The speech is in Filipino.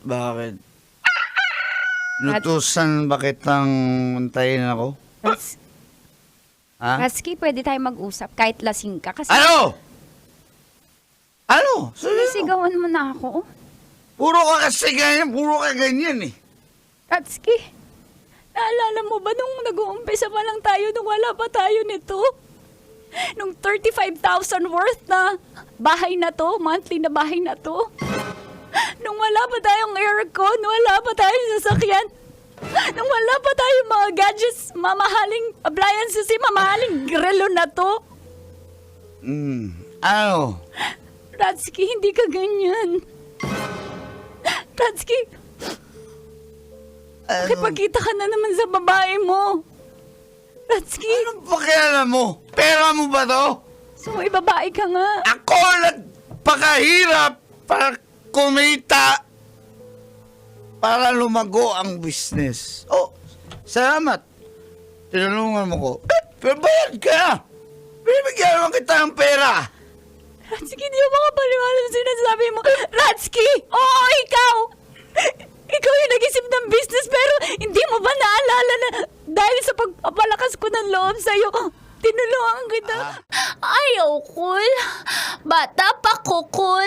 Bakit? Inutusan ba kitang untayin ako? Ha? Ratsky, pwede tayo mag-usap kahit lasing ka. Kasi Ano? Ano? Sabi mo. sigawan mo na ako. Puro ka kasi ganyan, puro ka ganyan eh. Ratsky, naalala mo ba nung nag-uumpisa pa lang tayo nung wala pa tayo nito? Nung 35,000 worth na bahay na to, monthly na bahay na to. Nung wala pa tayong aircon, wala pa tayong sasakyan. Nung wala pa tayong mga gadgets, mamahaling appliances, mamahaling grelo na to. Ano? Ratsky, hindi ka ganyan. Ratsky, pakipagkita ka na naman sa babae mo. Ratsky, Anong pakialam mo? Pera mo ba to? so may babae ka nga. Ako nagpakahirap para kumita para lumago ang business. Oh, salamat. Tinulungan mo ko. Pero bayad ka! Binibigyan naman kita ng pera! Ratsky, di mo makapaniwala sa sinasabi mo. Ratsky! Oo, ikaw! Ikaw yung nag-isip ng business pero hindi mo ba naalala na dahil sa pagpapalakas ko ng loob sa'yo, tinulungan kita. Ayaw, cool. Bata pa ko, cool.